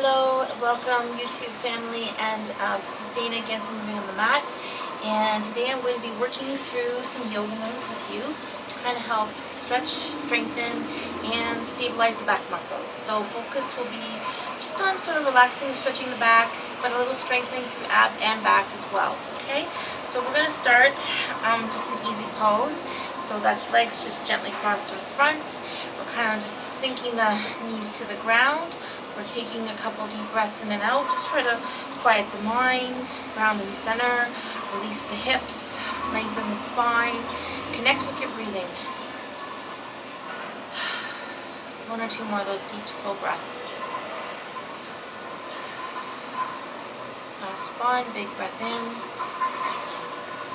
Hello, welcome YouTube family, and this is Dana again from Moving on the Mat, and today I'm going to be working through some yoga moves with you to kind of help stretch, strengthen, and stabilize the back muscles. So focus will be just on sort of relaxing and stretching the back, but a little strengthening through ab and back as well, okay? So we're going to start just an easy pose. So that's legs just gently crossed to the front. We're kind of just sinking the knees to the ground. We're taking a couple deep breaths in and out. Just try to quiet the mind, ground and center, release the hips, lengthen the spine, connect with your breathing. One or two more of those deep, full breaths. Last one, big breath in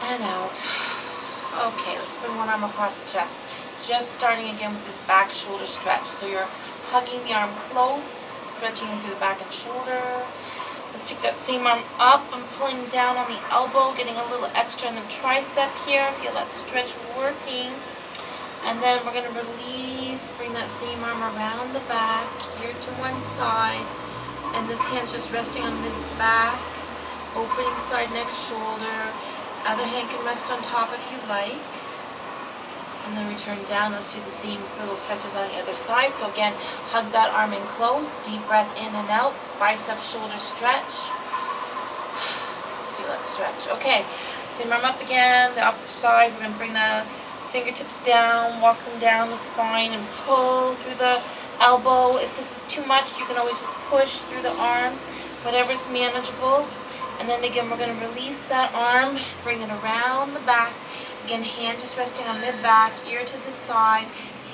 and out. Okay, let's bring one arm across the chest. Just starting again with this back shoulder stretch. So you're hugging the arm close, stretching in through the back and shoulder. Let's take that same arm up and pulling down on the elbow, getting a little extra in the tricep here. Feel that stretch working. And then we're going to release, bring that same arm around the back, ear to one side. And this hand's just resting on mid-back, opening side, neck, shoulder. Other hand can rest on top if you like. And then return down. Let's do the same little stretches on the other side. So again, hug that arm in close. Deep breath in and out. Bicep, shoulder stretch. Feel that stretch. Okay, same arm up again. The opposite side. We're going to bring the fingertips down. Walk them down the spine and pull through the elbow. If this is too much, you can always just push through the arm. Whatever's manageable. And then again, we're going to release that arm. Bring it around the back. Again, hand just resting on mid-back, ear to the side,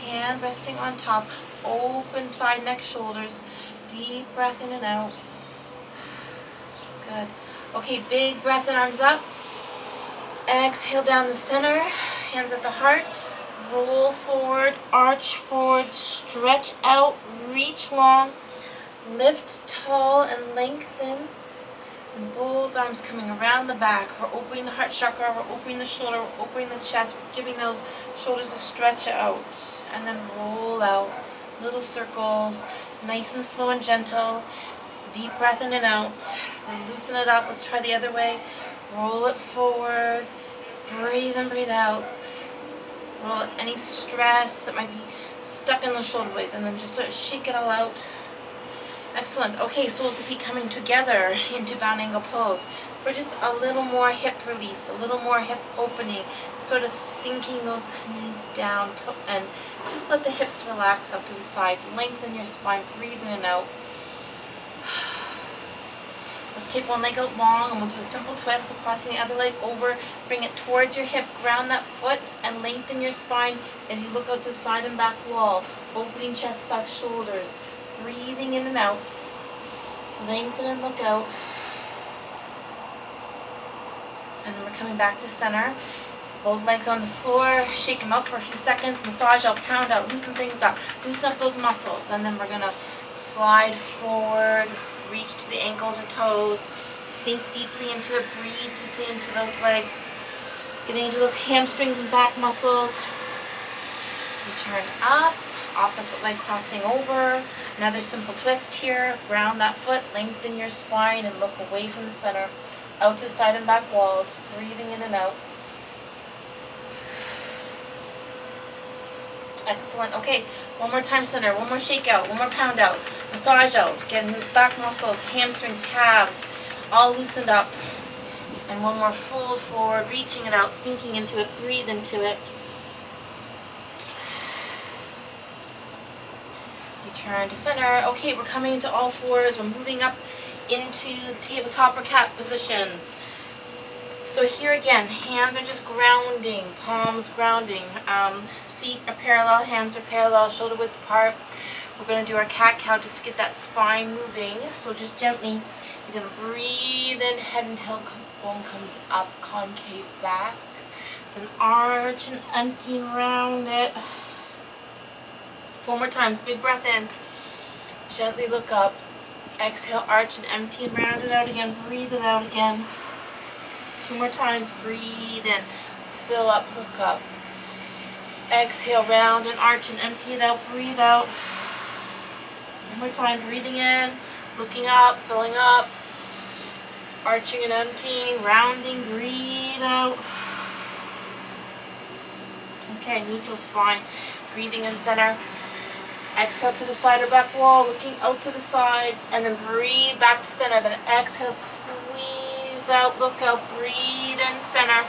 hand resting on top, open side, neck, shoulders, deep breath in and out. Good. Okay, big breath and arms up. Exhale down the center, hands at the heart, roll forward, arch forward, stretch out, reach long, lift tall and lengthen. And both arms coming around the back. We're opening the heart chakra, we're opening the shoulder, we're opening the chest, we're giving those shoulders a stretch out. And then roll out. Little circles, nice and slow and gentle. Deep breath in and out. We'll loosen it up. Let's try the other way. Roll it forward. Breathe and breathe out. Roll out any stress that might be stuck in those shoulder blades. And then just sort of shake it all out. Excellent. Okay, soles of feet coming together into bound angle pose for just a little more hip release, a little more hip opening, sort of sinking those knees down and just let the hips relax up to the side. Lengthen your spine, breathe in and out. Let's take one leg out long and we'll do a simple twist. So crossing the other leg over, bring it towards your hip, ground that foot and lengthen your spine as you look out to the side and back wall, opening chest, back, shoulders. Breathing in and out. Lengthen and look out. And then we're coming back to center. Both legs on the floor. Shake them out for a few seconds. Massage out, pound out, loosen things up. Loosen up those muscles. And then we're going to slide forward, reach to the ankles or toes. Sink deeply into it. Breathe deeply into those legs. Getting into those hamstrings and back muscles. Return up. Opposite leg crossing over. Another simple twist here. Ground that foot, lengthen your spine, and look away from the center. Out to side and back walls. Breathing in and out. Excellent. Okay, one more time center. One more shake out. One more pound out. Massage out. Getting those back muscles, hamstrings, calves, all loosened up. And one more fold forward, reaching it out, sinking into it. Breathe into it. Turn to center. Okay, we're coming to all fours. We're moving up into the tabletop or cat position. So here again, hands are just grounding, palms grounding. Feet are parallel, hands are parallel, shoulder width apart. We're going to do our cat-cow just to get that spine moving. So just gently, you're going to breathe in, head and tail bone comes up, concave back. Then arch and empty around it. 4 more times. Big breath in. Gently look up. Exhale, arch and empty and round it out again. Breathe it out again. 2 more times. Breathe in. Fill up, look up. Exhale, round and arch and empty it out. Breathe out. One more time. Breathing in. Looking up, filling up, arching and emptying, rounding, breathe out. Okay, neutral spine, breathing in center. Exhale to the side or back wall, looking out to the sides, and then breathe back to center. Then exhale, squeeze out, look out, breathe in center.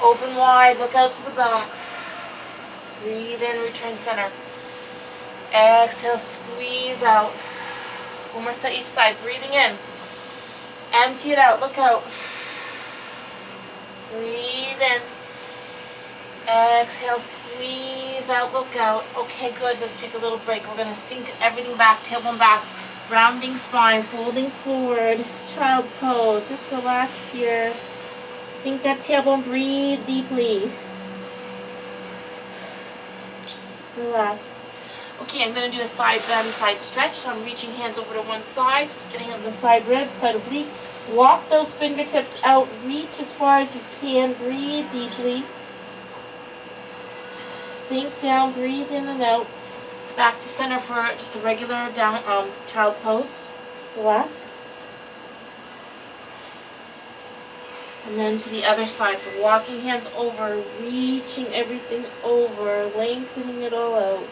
Open wide, look out to the back. Breathe in, return center. Exhale, squeeze out. One more set each side, breathing in. Empty it out, look out. Breathe in. Exhale, squeeze out, look out. Okay, good. Let's take a little break. We're going to sink everything back, tailbone back, rounding spine, folding forward, child pose. Just relax here. Sink that tailbone, breathe deeply. Relax. Okay, I'm going to do a side bend, side stretch. So I'm reaching hands over to one side, just getting on the side ribs, side oblique. Walk those fingertips out, reach as far as you can, breathe deeply. Sink down, breathe in and out. Back to center for just a regular down child pose. Relax. And then to the other side. So walking hands over, reaching everything over, lengthening it all out.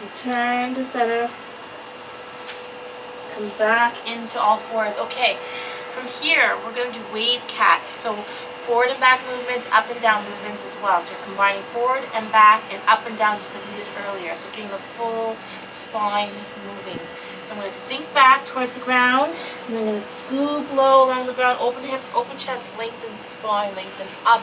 Return to center. Come back into all fours. Okay, from here we're going to do wave cat. So forward and back movements, up and down movements as well. So you're combining forward and back and up and down just like we did earlier. So getting the full spine moving. So I'm going to sink back towards the ground. And I'm going to scoop low along the ground. Open hips, open chest, lengthen spine, lengthen up,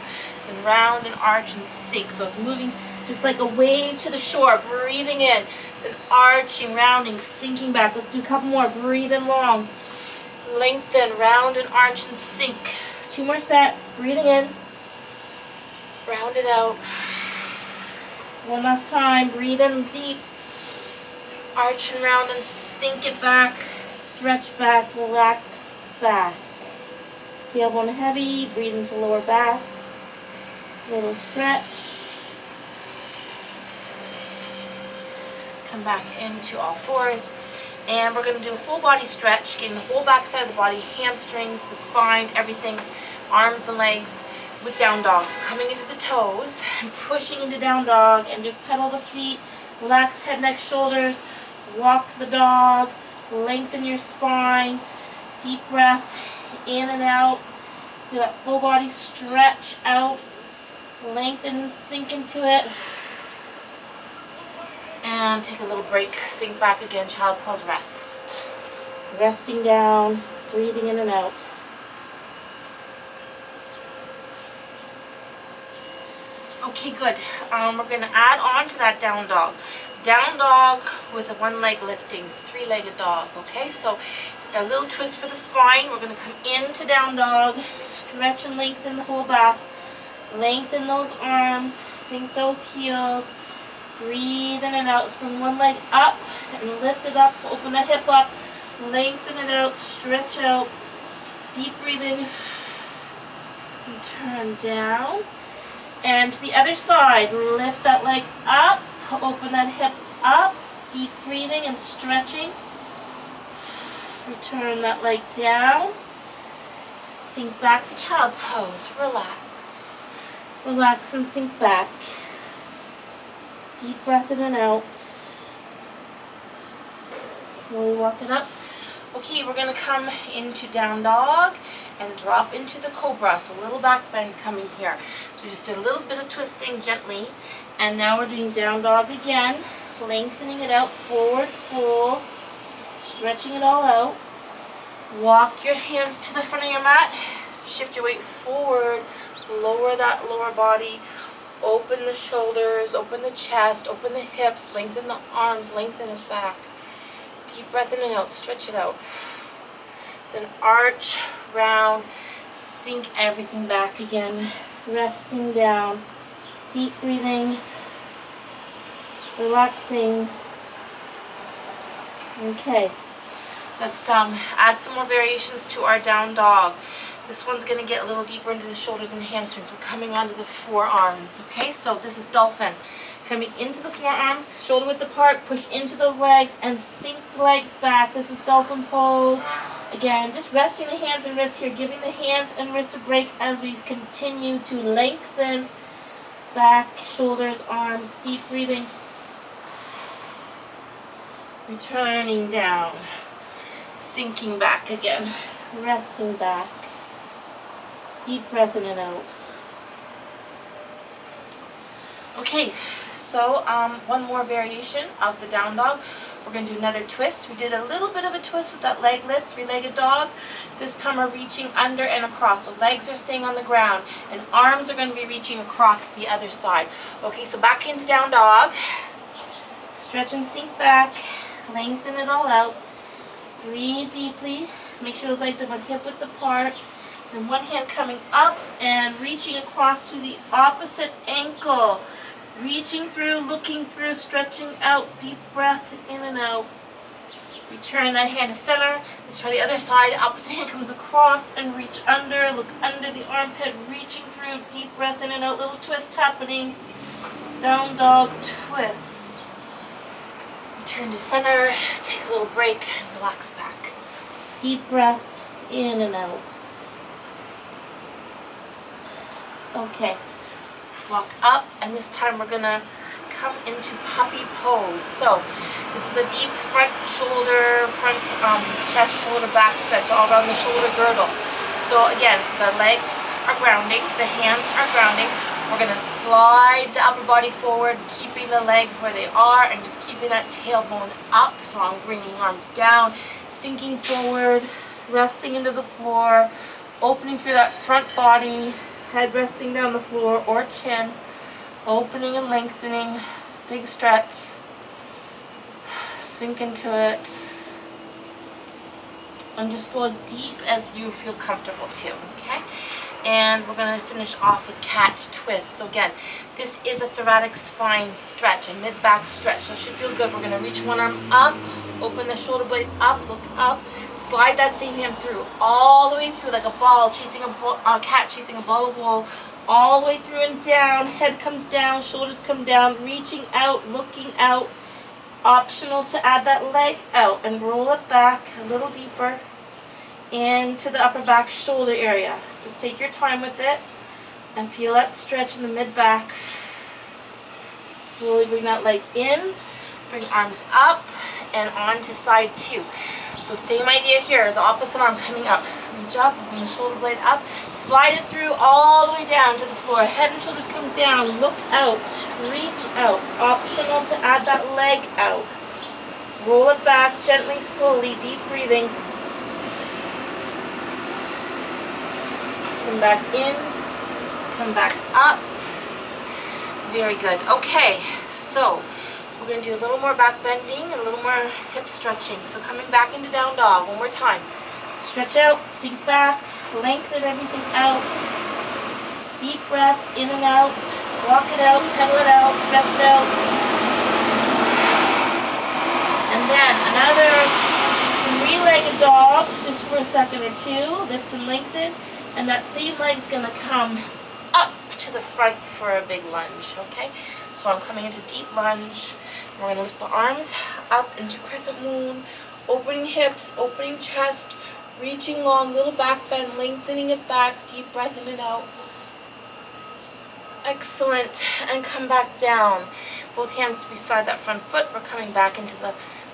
and round and arch and sink. So it's moving just like a wave to the shore. Breathing in, then arching, rounding, sinking back. Let's do a couple more. Breathe in long. Lengthen, round and arch and sink. 2 more sets. Breathing in. Round it out. One last time. Breathe in deep. Arch and round and sink it back. Stretch back. Relax back. Tailbone heavy. Breathe into lower back. Little stretch. Come back into all fours. And we're going to do a full body stretch, getting the whole back side of the body, hamstrings, the spine, everything, arms and legs with down dog. So coming into the toes and pushing into down dog and just pedal the feet, relax head, neck, shoulders, walk the dog, lengthen your spine, deep breath in and out. Feel that full body stretch out, lengthen and sink into it. And take a little break, sink back again, child pose, rest. Resting down, breathing in and out. Okay, good. We're going to add on to that down dog. Down dog with a one leg lifting, so 3-legged dog, okay? So a little twist for the spine. We're going to come into down dog, stretch and lengthen the whole back. Lengthen those arms, sink those heels. Breathe in and out. Bring one leg up and lift it up. Open the hip up. Lengthen it out. Stretch out. Deep breathing. And turn down. And to the other side. Lift that leg up. Open that hip up. Deep breathing and stretching. Return that leg down. Sink back to child pose. Relax. Relax and sink back. Deep breath in and out. Slowly walk it up. Okay, we're going to come into down dog and drop into the cobra. So a little back bend coming here. So we just did a little bit of twisting gently. And now we're doing down dog again. Lengthening it out, forward fold. Stretching it all out. Walk your hands to the front of your mat. Shift your weight forward. Lower that lower body. Open the shoulders, open the chest, open the hips, lengthen the arms, lengthen it back. Deep breath in and out, stretch it out. Then arch, round, sink everything back again. Resting down, deep breathing, relaxing. Okay, let's add some more variations to our down dog. This one's going to get a little deeper into the shoulders and hamstrings. We're coming onto the forearms, okay? So this is dolphin. Coming into the forearms, shoulder width apart, push into those legs and sink the legs back. This is dolphin pose. Again, just resting the hands and wrists here, giving the hands and wrists a break as we continue to lengthen back, shoulders, arms, deep breathing. Returning down, sinking back again, resting back. Deep breath in and out. Okay, so one more variation of the down dog. We're going to do another twist. We did a little bit of a twist with that leg lift, three-legged dog. This time we're reaching under and across. So legs are staying on the ground and arms are going to be reaching across to the other side. Okay, so back into down dog. Stretch and sink back. Lengthen it all out. Breathe deeply. Make sure those legs are about hip width apart. And one hand coming up and reaching across to the opposite ankle. Reaching through, looking through, stretching out, deep breath in and out. Return that hand to center. Let's try the other side. Opposite hand comes across and reach under. Look under the armpit, reaching through, deep breath in and out. Little twist happening. Down dog twist. Return to center. Take a little break and relax back. Deep breath in and out. Okay, let's walk up, and this time we're gonna come into puppy pose. So this is a deep front shoulder, chest, shoulder, back stretch all around the shoulder girdle. So again, the legs are grounding, the hands are grounding. We're gonna slide the upper body forward, keeping the legs where they are, and just keeping that tailbone up. So I'm bringing arms down, sinking forward, resting into the floor, opening through that front body. Head resting down the floor or chin, opening and lengthening, big stretch, sink into it, and just go as deep as you feel comfortable to, okay? And we're going to finish off with cat twist. So again, this is a thoracic spine stretch, a mid-back stretch, so it should feel good. We're going to reach one arm up, open the shoulder blade up, look up, slide that same hand through, all the way through like a ball, chasing a cat chasing a ball of wool, all the way through and down. Head comes down, shoulders come down, reaching out, looking out. Optional to add that leg out and roll it back a little deeper into the upper back shoulder area. Just take your time with it and feel that stretch in the mid-back. Slowly bring that leg in, bring arms up and on to side two. So same idea here, the opposite arm coming up. Reach up, bring the shoulder blade up, slide it through all the way down to the floor. Head and shoulders come down, look out, reach out. Optional to add that leg out. Roll it back gently, slowly, deep breathing. Come back in, come back up. Very good. Okay, so we're going to do a little more back bending and a little more hip stretching. So coming back into down dog one more time. Stretch out, sink back, lengthen everything out. Deep breath in and out. Walk it out, pedal it out, stretch it out. And then another three-legged dog, just for a second or two. Lift and lengthen. And that same leg's going to come up to the front for a big lunge, okay? So I'm coming into deep lunge. We're going to lift the arms up into Crescent Moon, opening hips, opening chest, reaching long, little back bend, lengthening it back, deep breath in and out. Excellent. And come back down. Both hands to beside that front foot. We're coming back into the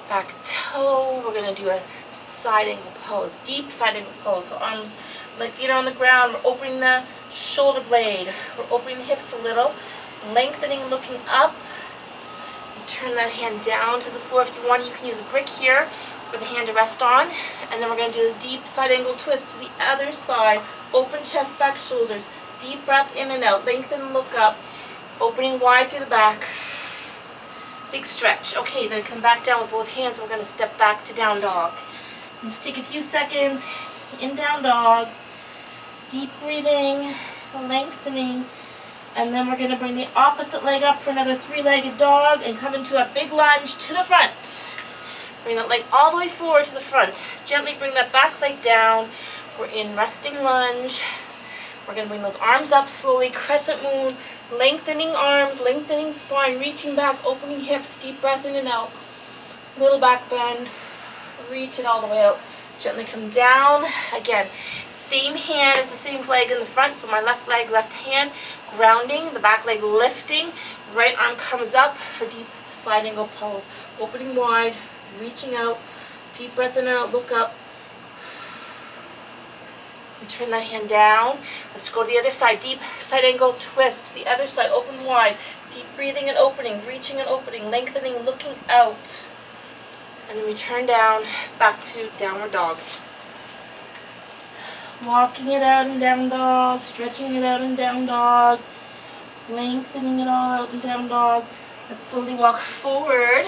back toe. We're going to do a side angle pose, deep side angle pose. So arms, like feet are on the ground. We're opening the shoulder blade. We're opening the hips a little, lengthening, looking up. Turn that hand down to the floor. If you want, you can use a brick here for the hand to rest on. And then we're going to do the deep side angle twist to the other side. Open chest, back, shoulders. Deep breath in and out. Lengthen, look up. Opening wide through the back. Big stretch. Okay, then come back down with both hands. We're going to step back to down dog. And just take a few seconds in down dog. Deep breathing, lengthening. And then we're going to bring the opposite leg up for another three-legged dog and come into a big lunge to the front. Bring that leg all the way forward to the front. Gently bring that back leg down. We're in resting lunge. We're going to bring those arms up slowly, Crescent Moon, lengthening arms, lengthening spine, reaching back, opening hips, deep breath in and out. Little back bend, reach it all the way out. Gently come down. Again, same hand as the same leg in the front, so my left leg, left hand, grounding, the back leg lifting, right arm comes up for deep slide angle pose. Opening wide, reaching out, deep breath in and out, look up. And turn that hand down. Let's go to the other side, deep side angle twist. The other side, open wide, deep breathing and opening, reaching and opening, lengthening, looking out. And then we turn down, back to downward dog. Walking it out in down dog, stretching it out in down dog, lengthening it all out in down dog. Let's slowly walk forward.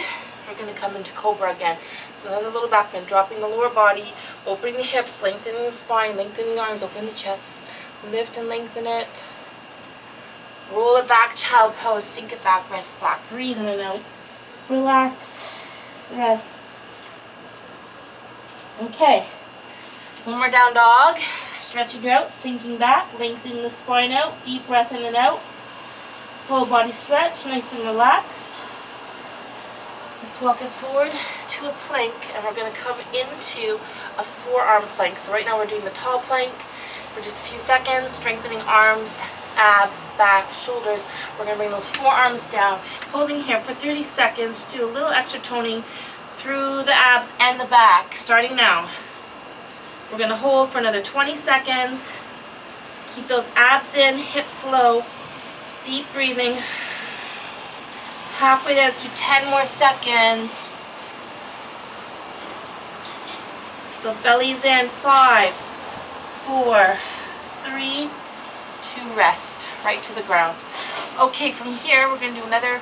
We're going to come into Cobra again. So another little back bend, dropping the lower body, opening the hips, lengthening the spine, lengthening the arms, open the chest. Lift and lengthen it. Roll it back, child pose, sink it back, rest back. Breathe in and out. Relax, rest. Okay, one more down dog, stretching out, sinking back, lengthening the spine out, deep breath in and out, full body stretch, nice and relaxed. Let's walk it forward to a plank, and we're going to come into a forearm plank. So right now we're doing the tall plank for just a few seconds, strengthening arms, abs, back, shoulders. We're going to bring those forearms down, holding here for 30 seconds, do a little extra toning through the abs and the back. Starting now. We're going to hold for another 20 seconds. Keep those abs in, hips low, deep breathing. Halfway there, let's do 10 more seconds. Those bellies in. 5, 4, 3, 2, rest. Right to the ground. Okay, from here we're going to do another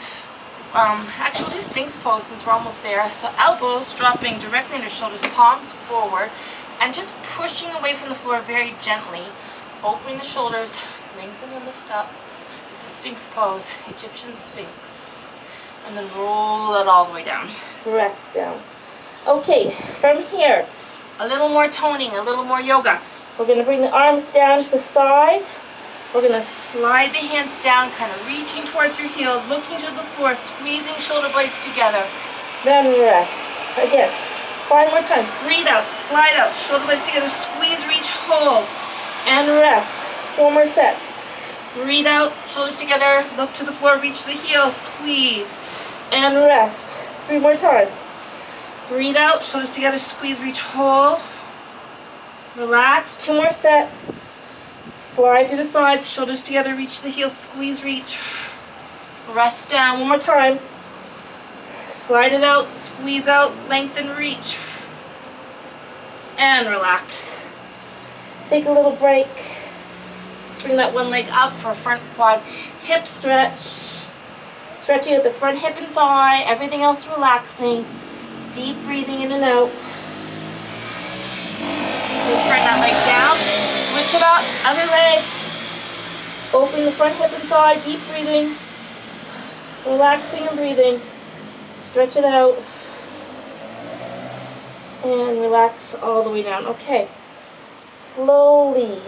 actually we'll do Sphinx pose since we're almost there. So elbows dropping directly under shoulders, palms forward, and just pushing away from the floor very gently. Opening the shoulders, lengthen and lift up. This is Sphinx pose, Egyptian Sphinx. And then roll it all the way down. Rest down. Okay, from here, a little more toning, a little more yoga. We're going to bring the arms down to the side. We're going to slide the hands down, kind of reaching towards your heels, looking to the floor, squeezing shoulder blades together. Then rest. Again, 5 more times. Breathe out, slide out, shoulder blades together, squeeze, reach, hold, and rest. 4 more sets. Breathe out, shoulders together, look to the floor, reach the heels, squeeze, and rest. 3 more times. Breathe out, shoulders together, squeeze, reach, hold. Relax. 2 more sets. Slide through the sides, shoulders together, reach the heels, squeeze, reach. Rest down. 1 more time. Slide it out, squeeze out, lengthen, reach. And relax. Take a little break. Let's bring that one leg up for a front quad hip stretch. Stretching at the front hip and thigh, everything else relaxing. Deep breathing in and out. We'll turn that leg down, switch it up, other leg. Open the front hip and thigh, deep breathing. Relaxing and breathing. Stretch it out. And relax all the way down. Okay. Slowly.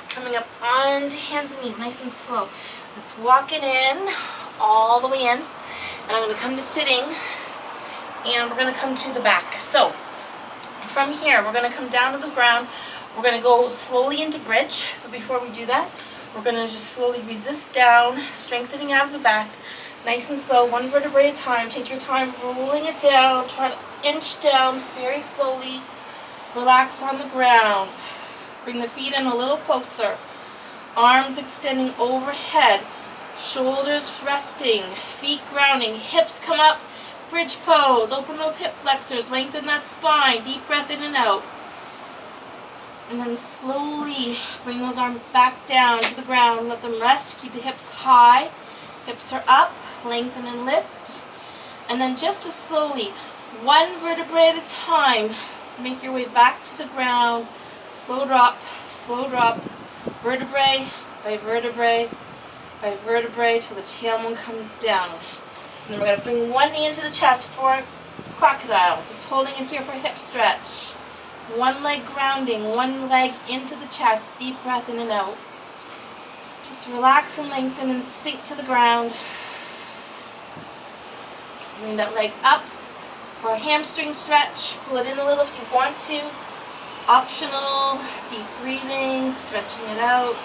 Coming up onto hands and knees, nice and slow. Let's walk it in, all the way in. And I'm going to come to sitting. And we're going to come to the back. So, from here, we're going to come down to the ground. We're going to go slowly into bridge. But before we do that, we're going to just slowly resist down, strengthening abs and back. Nice and slow, 1 vertebrae at a time. Take your time rolling it down. Try to inch down very slowly. Relax on the ground. Bring the feet in a little closer. Arms extending overhead. Shoulders resting. Feet grounding. Hips come up. Bridge pose. Open those hip flexors. Lengthen that spine. Deep breath in and out. And then slowly bring those arms back down to the ground. Let them rest. Keep the hips high. Hips are up. Lengthen and lift. And then just as slowly, 1 vertebrae at a time, make your way back to the ground. Slow drop, vertebrae by vertebrae by vertebrae till the tailbone comes down. And then we're going to bring one knee into the chest for crocodile. Just holding it here for hip stretch. One leg grounding, one leg into the chest. Deep breath in and out. Just relax and lengthen and sink to the ground. Bring that leg up for a hamstring stretch. Pull it in a little if you want to. It's optional. Deep breathing, stretching it out.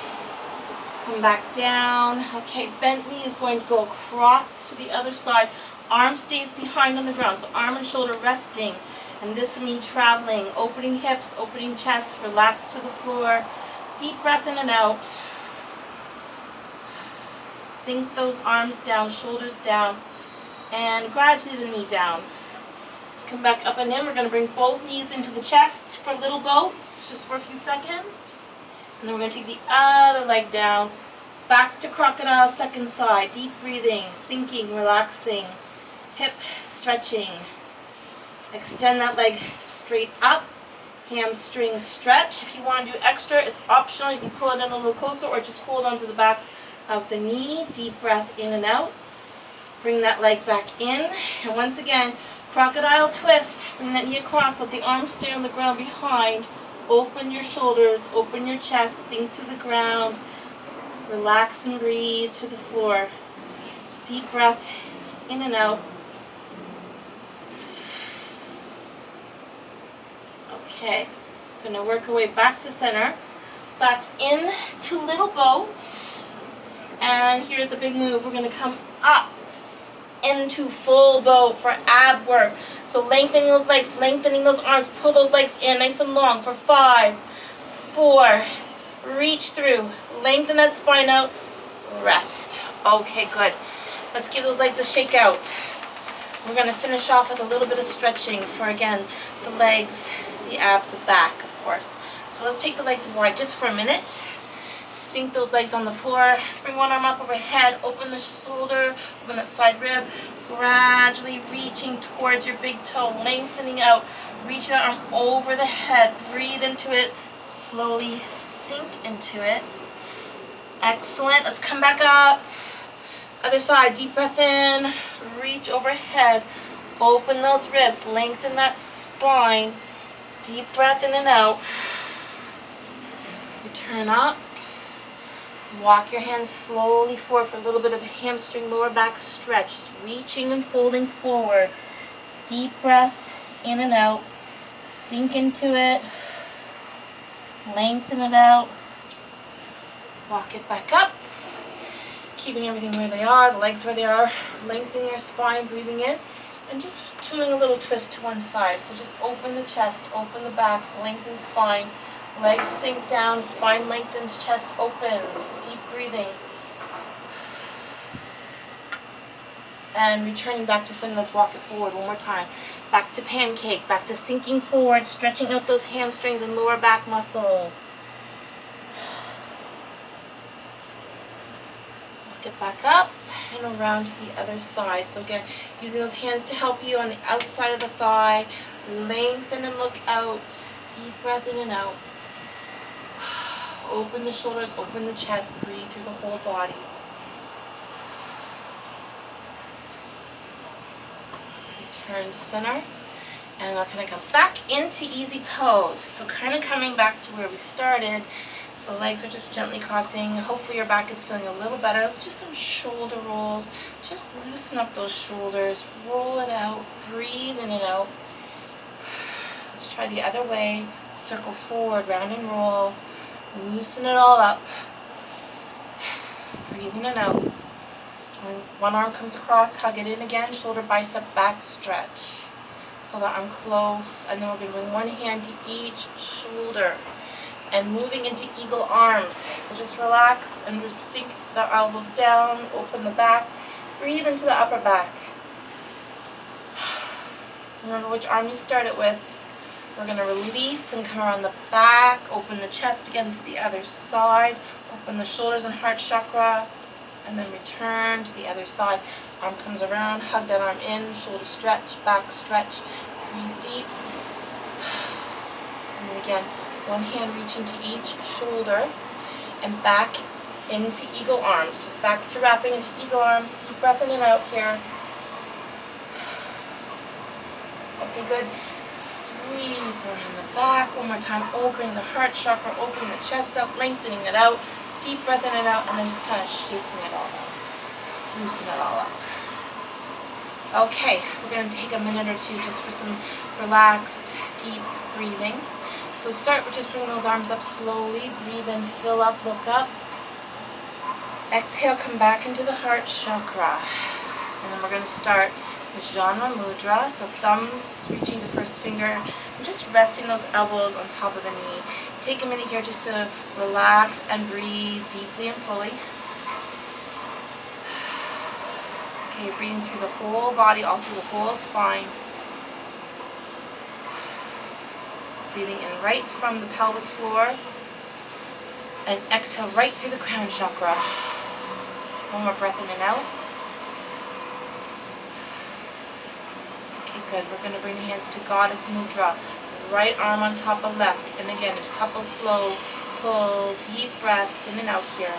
Come back down. Okay, bent knee is going to go across to the other side. Arm stays behind on the ground, so arm and shoulder resting. And this knee traveling, opening hips, opening chest, relax to the floor. Deep breath in and out. Sink those arms down, shoulders down, and gradually the knee down. Let's come back up and in. We're going to bring both knees into the chest for little boats, just for a few seconds. And then we're going to take the other leg down. Back to crocodile, second side. Deep breathing, sinking, relaxing. Hip stretching. Extend that leg straight up. Hamstring stretch. If you want to do extra, it's optional. You can pull it in a little closer or just hold onto the back of the knee. Deep breath in and out. Bring that leg back in. And once again, crocodile twist. Bring that knee across. Let the arms stay on the ground behind. Open your shoulders. Open your chest. Sink to the ground. Relax and breathe to the floor. Deep breath in and out. Okay. Going to work our way back to center. Back into little boats. And here's a big move. We're going to come up into full boat for ab work. So lengthening those legs, lengthening those arms, pull those legs in nice and long for 5, 4, reach through, lengthen that spine out, rest. Okay, good. Let's give those legs a shake out. We're going to finish off with a little bit of stretching for, again, the legs, the abs, the back, of course. So let's take the legs wide just for a minute. Sink those legs on the floor. Bring one arm up overhead. Open the shoulder. Open that side rib. Gradually reaching towards your big toe. Lengthening out. Reach that arm over the head. Breathe into it. Slowly sink into it. Excellent. Let's come back up. Other side. Deep breath in. Reach overhead. Open those ribs. Lengthen that spine. Deep breath in and out. Return up. Walk your hands slowly forward for a little bit of a hamstring lower back stretch. Just reaching and folding forward. Deep breath in and out. Sink into it. Lengthen it out. Walk it back up. Keeping everything where they are, the legs where they are. Lengthening your spine, breathing in. And just doing a little twist to one side. So just open the chest, open the back, lengthen spine. Legs sink down, spine lengthens, chest opens. Deep breathing. And returning back to center, let's walk it forward one more time. Back to pancake, back to sinking forward, stretching out those hamstrings and lower back muscles. Walk it back up and around to the other side. So again, using those hands to help you on the outside of the thigh. Lengthen and look out. Deep breath in and out. Open the shoulders, open the chest, breathe through the whole body. Return to center. And we're going to come back into easy pose. So kind of coming back to where we started. So legs are just gently crossing. Hopefully your back is feeling a little better. Let's just some shoulder rolls. Just loosen up those shoulders. Roll it out. Breathe in and out. Let's try the other way. Circle forward, round and roll. Loosen it all up. Breathe in and out. When one arm comes across, hug it in again. Shoulder, bicep, back stretch. Pull the arm close. And then we're going to bring one hand to each shoulder. And moving into eagle arms. So just relax and just sink the elbows down. Open the back. Breathe into the upper back. Remember which arm you started with. We're going to release and come around the back, open the chest again to the other side, open the shoulders and heart chakra, and then return to the other side. Arm comes around, hug that arm in, shoulder stretch, back stretch, breathe deep. And then again, one hand reaching to each shoulder and back into eagle arms. Just back to wrapping into eagle arms. Deep breath in and out here. Okay, good. Sweep around the back. One more time, opening the heart chakra, opening the chest up, lengthening it out. Deep breath in and out, and then just kind of shaking it all out. Loosen it all up. Okay, we're going to take a minute or two just for some relaxed, deep breathing. So start with just bringing those arms up slowly. Breathe in, fill up, look up. Exhale, come back into the heart chakra. And then we're going to start with Jhana Mudra. So thumbs reaching to first finger and just resting those elbows on top of the knee. Take a minute here just to relax and breathe deeply and fully. Okay, breathing through the whole body, all through the whole spine. Breathing in right from the pelvis floor. And exhale right through the crown chakra. One more breath in and out. Okay, good. We're going to bring the hands to Goddess Mudra. Right arm on top of left. And again, just a couple slow, full, deep breaths in and out here.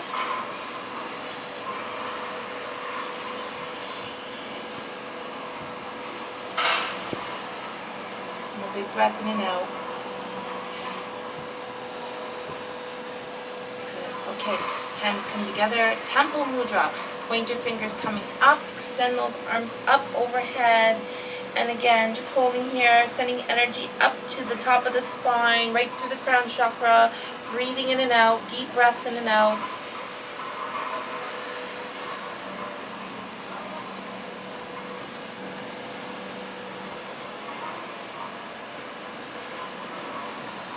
And a big breath in and out. Good. Okay, hands come together. Temple Mudra. Pointer fingers coming up. Extend those arms up overhead. And again, just holding here, sending energy up to the top of the spine, right through the crown chakra, breathing in and out, deep breaths in and out.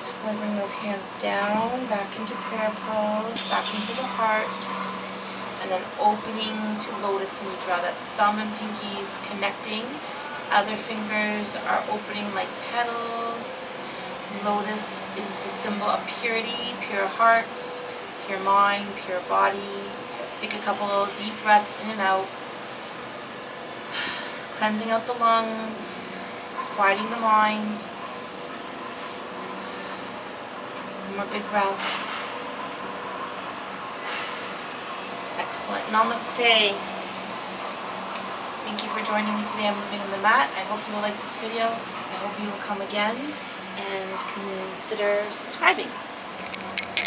Slowly bring those hands down, back into prayer pose, back into the heart. And then opening to Lotus Mudra. That's thumb and pinkies connecting. Other fingers are opening like petals. Lotus is the symbol of purity, pure heart, pure mind, pure body. Take a couple deep breaths in and out. Cleansing out the lungs, quieting the mind. One more big breath. Excellent. Namaste. Thank you for joining me today on Moving on the Mat. I hope you will like this video. I hope you will come again and consider subscribing.